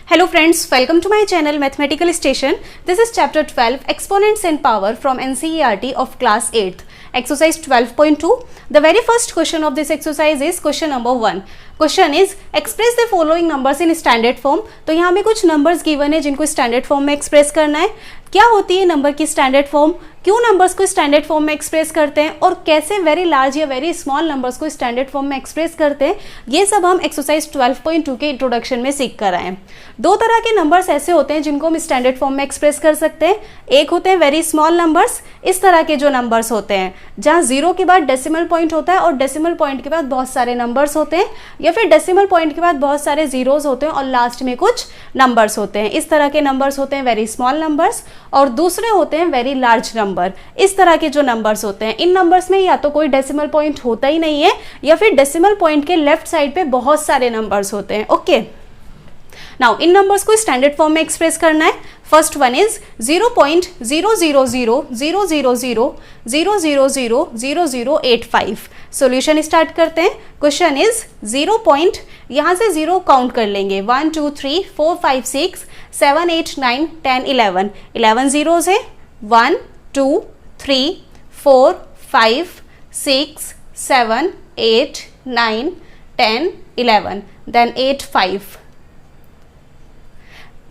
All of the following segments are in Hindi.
Hello friends, welcome to my channel Mathematical Station. This is chapter 12 Exponents and Power from NCERT of class 8th. Exercise 12.2. The very first question of this exercise is question number 1. Question is express the following numbers in standard form. तो यहाँ में कुछ numbers given है जिनको standard form में express करना है. क्या होती है नंबर की स्टैंडर्ड फॉर्म, क्यों नंबर्स को स्टैंडर्ड फॉर्म में एक्सप्रेस करते हैं और कैसे वेरी लार्ज या वेरी स्मॉल नंबर्स को स्टैंडर्ड फॉर्म में एक्सप्रेस करते हैं, ये सब हम एक्सरसाइज 12.2 के इंट्रोडक्शन में सीख कर आए हैं. दो तरह के नंबर्स ऐसे होते हैं जिनको हम स्टैंडर्ड फॉर्म में एक्सप्रेस कर सकते हैं. एक होते हैं वेरी स्मॉल नंबर्स, इस तरह के जो नंबर्स होते हैं जहाँ जीरो के बाद डेसिमल पॉइंट होता है और डेसिमल पॉइंट के बाद बहुत सारे नंबर्स होते हैं, या फिर डेसिमल पॉइंट के बाद बहुत सारे जीरोज होते हैं और लास्ट में कुछ नंबर्स होते हैं. इस तरह के नंबर्स होते हैं वेरी स्मॉल नंबर्स. और दूसरे होते हैं वेरी लार्ज नंबर. इस तरह के जो नंबर्स होते हैं, इन नंबर्स में या तो कोई डेसिमल पॉइंट होता ही नहीं है या फिर डेसिमल पॉइंट के लेफ्ट साइड पे बहुत सारे नंबर्स होते हैं. ओके, नाउ इन नंबर्स को स्टैंडर्ड फॉर्म में एक्सप्रेस करना है. First one is 0.0000000000085. Solution start करते हैं. क्वेश्चन इज 0 पॉइंट, यहाँ से 0 काउंट कर लेंगे. 1 2 3 4 5 6 7 8 9 10 11. 11 जीरोज है. 1 2 3 4 5 6 7 8 9 10 11. देन 8 5.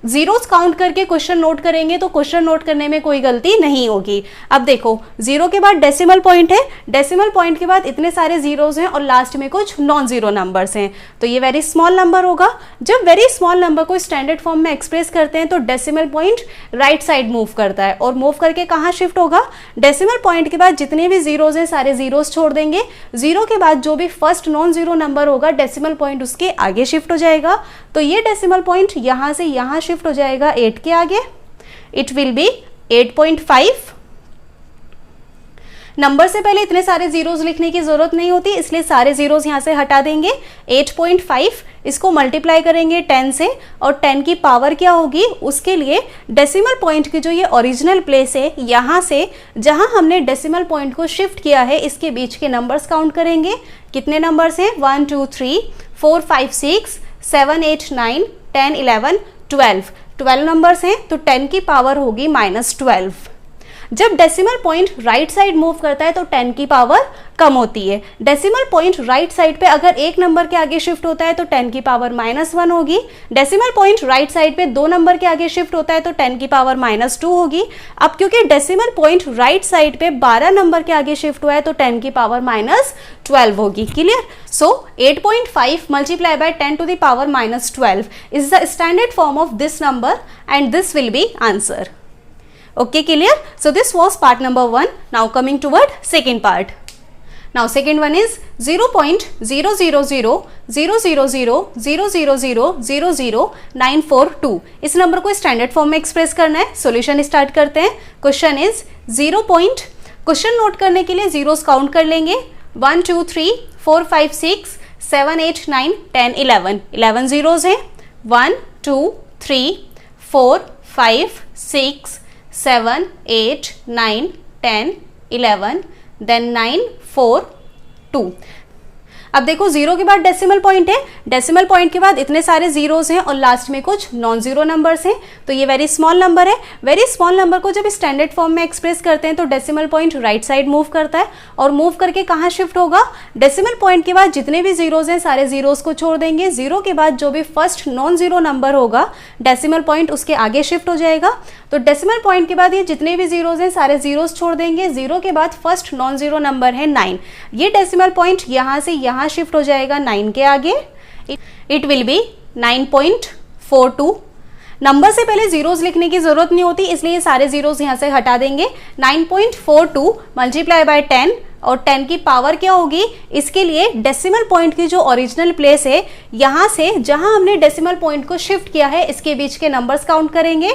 जीरोस काउंट करके क्वेश्चन नोट करेंगे तो क्वेश्चन नोट करने में कोई गलती नहीं होगी. अब देखो, जीरो के बाद डेसिमल पॉइंट है, डेसिमल पॉइंट के बाद इतने सारे जीरोस हैं और लास्ट में कुछ नॉन जीरो नंबर्स हैं, तो ये वेरी स्मॉल नंबर होगा. जब वेरी स्मॉल नंबर को स्टैंडर्ड फॉर्म में एक्सप्रेस करते हैं तो decimal point right side move करता है और मूव करके कहाँ शिफ्ट होगा? डेसिमल पॉइंट के बाद जितने भी जीरोस हैं सारे जीरोस छोड़ देंगे. जीरो के बाद जो भी फर्स्ट नॉन जीरो नंबर होगा डेसिमल पॉइंट उसके आगे शिफ्ट हो जाएगा. तो ये डेसिमल पॉइंट यहाँ से यहाँ शिफ्ट हो जाएगा 8 के आगे. It will be 8.5. नंबर से पहले इतने सारे जीरोस लिखने की जरूरत नहीं होती, इसलिए सारे जीरोस यहां से हटा देंगे. 8.5 इसको मल्टीप्लाई करेंगे 10 से और 10 की पावर क्या होगी, उसके लिए डेसिमल पॉइंट की जो ये ओरिजिनल प्लेस है यहां से जहां हमने डेसिमल पॉइंट को शिफ्ट किया है इसके बीच के नंबर्स काउंट करेंगे. कितने नंबर्स हैं? 1 2 3 4 5 6 7 8 9 10 11 12 नंबर्स हैं, तो 10 की पावर होगी -12. जब decimal point right side move करता है तो 10 की पावर कम होती है. डेसिमल पॉइंट राइट साइड पे अगर एक नंबर के आगे शिफ्ट होता है तो 10 की पावर -1 होगी. डेसिमल पॉइंट राइट साइड पे 2 नंबर के आगे शिफ्ट होता है तो 10 की पावर -2 होगी. अब क्योंकि डेसिमल पॉइंट राइट साइड पे 12 नंबर के आगे शिफ्ट हुआ है तो 10 की पावर -12 होगी. Clear? So 8.5 multiply by 10 to the power -12 is the standard form of this number and this will be answer. Okay, clear? So this was part number 1. Now coming toward second part. Now second one is 0.0000000000942. इस नंबर को स्टैंडर्ड फॉर्म में एक्सप्रेस करना है. सॉल्यूशन स्टार्ट करते हैं. Question is 0 point, question note करने के लिए जीरोस काउंट कर लेंगे. 1 2 3 4 5 6 7 8 9 10 11. 11 जीरोज हैं. 1 2 3 4 5 6 7 8 9 10 11. देन 9 4 2. अब देखो, जीरो के बाद डेसिमल पॉइंट है, डेसिमल पॉइंट के बाद इतने सारे जीरोस हैं और लास्ट में कुछ नॉन जीरो नंबर्स हैं, तो ये वेरी स्मॉल नंबर है. वेरी स्मॉल नंबर को जब स्टैंडर्ड फॉर्म में एक्सप्रेस करते हैं तो decimal point right side move करता है और मूव करके कहाँ शिफ्ट होगा? डेसिमल पॉइंट के बाद जितने भी जीरोस हैं सारे जीरोस को छोड़ देंगे. जीरो के बाद जो भी फर्स्ट नॉन जीरो नंबर होगा डेसिमल पॉइंट उसके आगे शिफ्ट हो जाएगा. तो डेसिमल पॉइंट के बाद ये जितने भी जीरोस हैं सारे जीरोस छोड़ देंगे. जीरो के बाद फर्स्ट नॉन जीरो नंबर है 9. ये डेसिमल पॉइंट यहाँ से यहाँ शिफ्ट हो जाएगा 9 के आगे. It will be 9.42. नंबर से पहले जीरोस लिखने की जरूरत नहीं होती, इसलिए ये सारे जीरोस यहाँ से हटा देंगे. 9.42 मल्टीप्लाई बाय 10 और 10 की पावर क्या होगी, इसके लिए डेसिमल पॉइंट की जो ओरिजिनल प्लेस है यहाँ से जहां हमने डेसिमल पॉइंट को शिफ्ट किया है इसके बीच के नंबर्स काउंट करेंगे.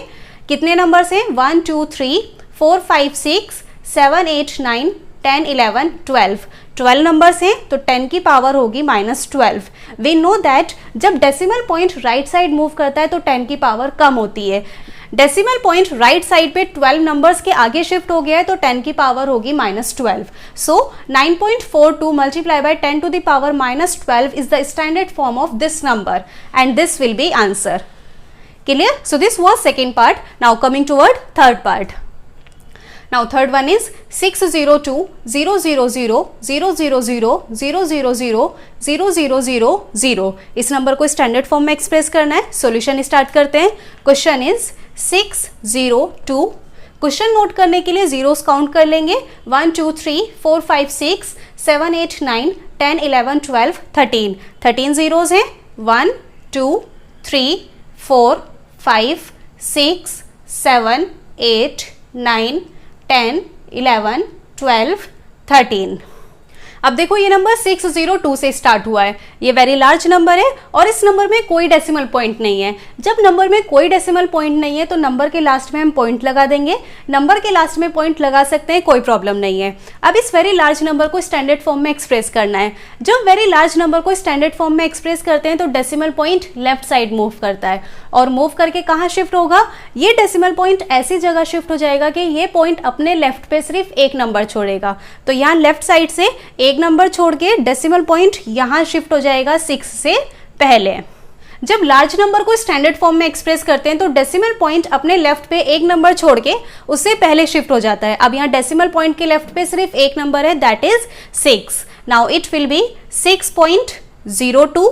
कितने नंबर्स हैं? 1 2 3 4 5 6 7 8 9 10 11 12 नंबर्स हैं, तो 10 की पावर होगी -12. वी नो दैट जब decimal point right side move करता है तो 10 की पावर कम होती है. डेसिमल पॉइंट राइट साइड पे 12 नंबर्स के आगे शिफ्ट हो गया है तो 10 की पावर होगी -12. सो 9.42 multiply by 10 to the power -12 is the standard form of this number and this will be answer. Clear? So this was second part. Now coming toward third part. Now third one is 602 000 000 000 0000 इस नंबर को स्टैंडर्ड फॉर्म में एक्सप्रेस करना है. सॉल्यूशन स्टार्ट करते हैं. Question is 602. क्वेश्चन नोट करने के लिए जीरोस काउंट कर लेंगे. 1 2 3 4 5 6 7 8 9 10 11 12 13. 13 जीरोस हैं. 1 2 3 4 5 6 7 8 9 10 11 12 13. अब देखो ये नंबर 602 से स्टार्ट हुआ है. ये वेरी लार्ज नंबर है और इस नंबर में कोई डेसिमल पॉइंट नहीं है. जब नंबर में कोई डेसिमल पॉइंट नहीं है तो नंबर के लास्ट में हम पॉइंट लगा देंगे. नंबर के लास्ट में पॉइंट लगा सकते हैं, कोई प्रॉब्लम नहीं है. अब इस वेरी लार्ज नंबर को स्टैंडर्ड फॉर्म में एक्सप्रेस करना है. जब वेरी लार्ज नंबर को स्टैंडर्ड फॉर्म में एक्सप्रेस करते हैं तो decimal point left side move करता है और मूव करके कहाँ शिफ्ट होगा? ये डेसिमल पॉइंट ऐसी जगह शिफ्ट हो जाएगा कि ये पॉइंट अपने लेफ्ट पे सिर्फ एक नंबर छोड़ेगा. तो यहाँ लेफ्ट साइड से एक नंबर छोड़ के डेसिमल पॉइंट यहां शिफ्ट हो जाएगा 6 से पहले. जब लार्ज नंबर को स्टैंडर्ड फॉर्म में एक्सप्रेस करते हैं तो डेसिमल पॉइंट अपने लेफ्ट पे एक नंबर छोड़ के उससे पहले शिफ्ट हो जाता है. अब यहां डेसिमल पॉइंट के लेफ्ट पे सिर्फ एक नंबर है, that is 6. Now it will be 6.02.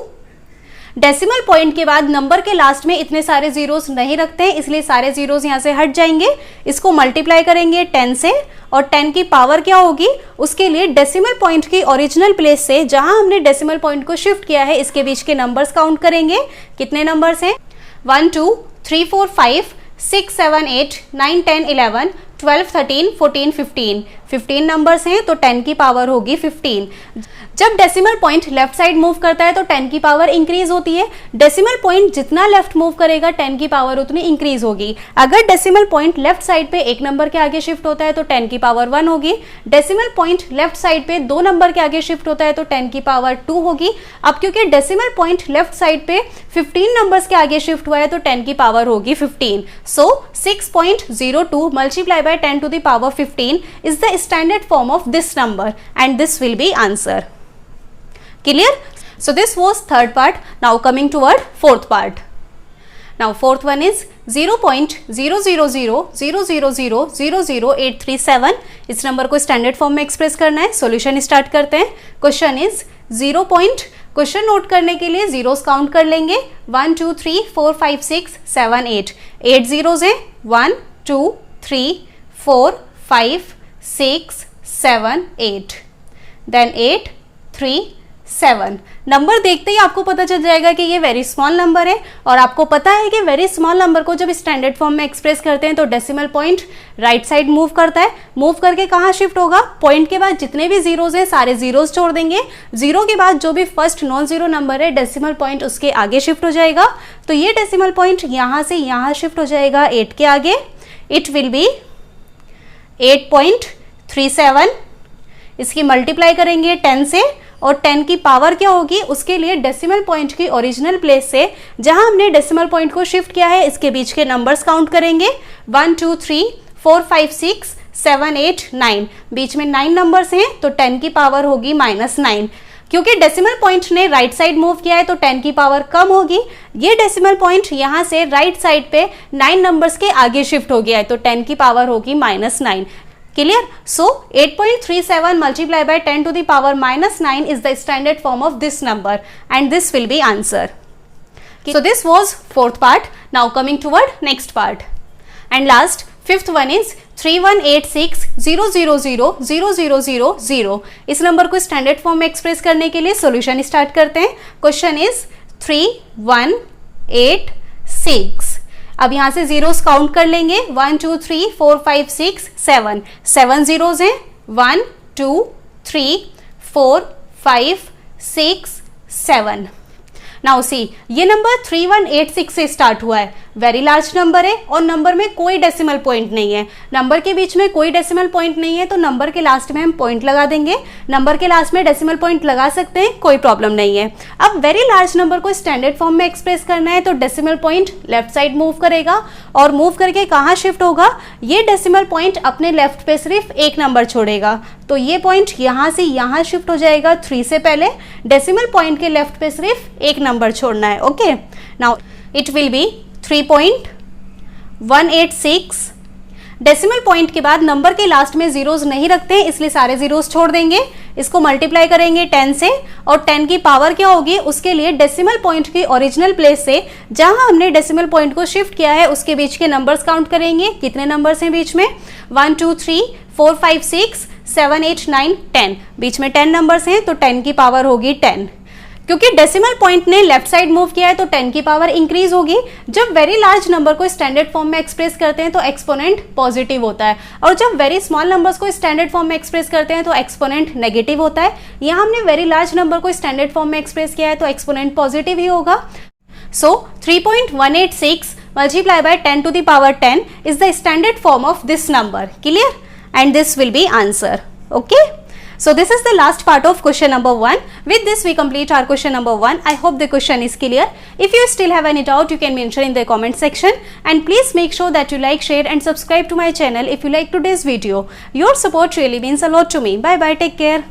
Decimal point के बाद नंबर के लास्ट में इतने सारे जीरोस नहीं रखते हैं, इसलिए सारे जीरोस यहां से हट जाएंगे. इसको मल्टीप्लाई करेंगे 10 से और 10 की पावर क्या होगी? उसके लिए डेसिमल पॉइंट की ओरिजिनल प्लेस से जहां हमने डेसिमल पॉइंट को शिफ्ट किया है इसके बीच के नंबर्स काउंट करेंगे. कितने नंबर्स हैं? 1 2 3 4 5 6 7 8 9 10 11 12 13 14 15. 15 नंबर्स हैं तो 10 की पावर होगी 15. जब decimal point left side move करता है तो 10 की पावर इंक्रीज होती है. डेसिमल पॉइंट जितना लेफ्ट मूव करेगा 10 की पावर उतनी इंक्रीज होगी. अगर डेसिमल पॉइंट लेफ्ट साइड पे एक नंबर के आगे शिफ्ट होता है तो 10 की पावर 1 होगी. डेसिमल पॉइंट लेफ्ट साइड पे 2 नंबर के आगे शिफ्ट होता है तो 10 की पावर 2 होगी. अब क्योंकि डेसिमल पॉइंट लेफ्ट साइड पे 15 नंबर्स के आगे शिफ्ट हुआ है तो 10 की पावर होगी 15. सो 6.02 multiply by 10 to the power 15 is the standard form of this number and this will be answer. Clear? So this was third part. Now coming toward fourth part. Now fourth one is 0.00000000837. इस नंबर को स्टैंडर्ड फॉर्म में एक्सप्रेस करना है. सॉल्यूशन स्टार्ट करते हैं. Question is 0. क्वेश्चन नोट करने के लिए जीरोस काउंट कर लेंगे. 1 2 3 4 5 6 7 8. 8 जीरोस हैं. 1 2 3 4 5 6 7 8. देन 8 3 7. नंबर देखते ही आपको पता चल जाएगा कि ये वेरी स्मॉल नंबर है और आपको पता है कि वेरी स्मॉल नंबर को जब स्टैंडर्ड फॉर्म में एक्सप्रेस करते हैं तो decimal point right side move करता है. मूव करके कहाँ शिफ्ट होगा? पॉइंट के बाद जितने भी जीरोज हैं सारे जीरोज छोड़ देंगे. जीरो के बाद जो भी फर्स्ट नॉन जीरो नंबर है डेसिमल पॉइंट उसके आगे शिफ्ट हो जाएगा. तो ये डेसिमल पॉइंट यहाँ से यहाँ शिफ्ट हो जाएगा 8 के आगे. It will be 8.37. इसकी मल्टीप्लाई करेंगे 10 से और 10 की पावर क्या होगी? उसके लिए डेसिमल पॉइंट की ओरिजिनल प्लेस से जहां हमने डेसिमल पॉइंट को शिफ्ट किया है इसके बीच के नंबर्स काउंट करेंगे. 1 2 3 4 5 6 7 8 9. बीच में 9 नंबर्स हैं तो 10 की पावर होगी -9. क्योंकि डेसिमल पॉइंट ने राइट साइड मूव किया है तो 10 की पावर कम होगी. ये डेसिमल पॉइंट यहाँ से राइट साइड पे 9 नंबर्स के आगे शिफ्ट हो गया है तो 10 की पावर होगी -9. Clear? So 8.37 multiplied by 10 to the power -9 is the standard form of this number and this will be answer. So this was fourth part. Now coming toward next part. And last fifth one is 3186000000. इस नंबर को स्टैंडर्ड फॉर्म में एक्सप्रेस करने के लिए सॉल्यूशन स्टार्ट करते हैं. Question is 3186. अब यहाँ से जीरोस काउंट कर लेंगे. 1 2 3 4 5 6 7. 7 जीरोस हैं. 1 2 3 4 5 6 7. नाउ सी ये नंबर 3186 से स्टार्ट हुआ है. वेरी लार्ज नंबर है और नंबर में कोई डेसिमल पॉइंट नहीं है. नंबर के बीच में कोई डेसिमल पॉइंट नहीं है तो नंबर के लास्ट में हम पॉइंट लगा देंगे. नंबर के लास्ट में डेसिमल पॉइंट लगा सकते हैं, कोई प्रॉब्लम नहीं है. अब वेरी लार्ज नंबर को स्टैंडर्ड फॉर्म में एक्सप्रेस करना है तो decimal point left side move करेगा और मूव करके कहाँ शिफ्ट होगा? ये डेसिमल पॉइंट अपने लेफ्ट पे सिर्फ एक नंबर छोड़ेगा तो ये पॉइंट यहाँ से यहाँ शिफ्ट हो जाएगा 3 से पहले. डेसिमल पॉइंट के लेफ्ट पे सिर्फ एक नंबर छोड़ना है. Okay, now it will be 3.186। Decimal point के बाद नंबर के लास्ट में जीरोस नहीं रखते हैं, इसलिए सारे जीरोस छोड़ देंगे। इसको मल्टीप्लाई करेंगे 10 से, और 10 की पावर क्या होगी, उसके लिए डेसिमल पॉइंट की ओरिजिनल प्लेस से जहां हमने डेसिमल पॉइंट को शिफ्ट किया है उसके बीच के नंबर्स काउंट करेंगे। कितने नंबर्स हैं बीच में, 1 2 3 4 5 6 7 8 9 10, बीच में 10 नंबर्स हैं तो 10 की पावर होगी 10। क्योंकि डेसिमल पॉइंट ने लेफ्ट साइड मूव किया है तो 10 की पावर इंक्रीज होगी। जब वेरी लार्ज नंबर को स्टैंडर्ड फॉर्म में एक्सप्रेस करते हैं तो एक्सपोनेंट पॉजिटिव होता है, और जब वेरी स्मॉल नंबर्स को स्टैंडर्ड फॉर्म में एक्सप्रेस करते हैं तो एक्सपोनेंट नेगेटिव होता है। यहाँ हमने वेरी लार्ज नंबर को स्टैंडर्ड फॉर्म में एक्सप्रेस किया है तो एक्सपोनेंट पॉजिटिव ही होगा। सो 3.186 multiplied by 10 to the power 10 is the standard form of this number. Clear? And this will be answer. Okay? So this is the last part of question number 1. With this we complete our question number 1. I hope the question is clear. If you still have any doubt, you can mention in the comment section, and please make sure that you like, share and subscribe to my channel if you like today's video. Your support really means a lot to me. Bye bye, take care.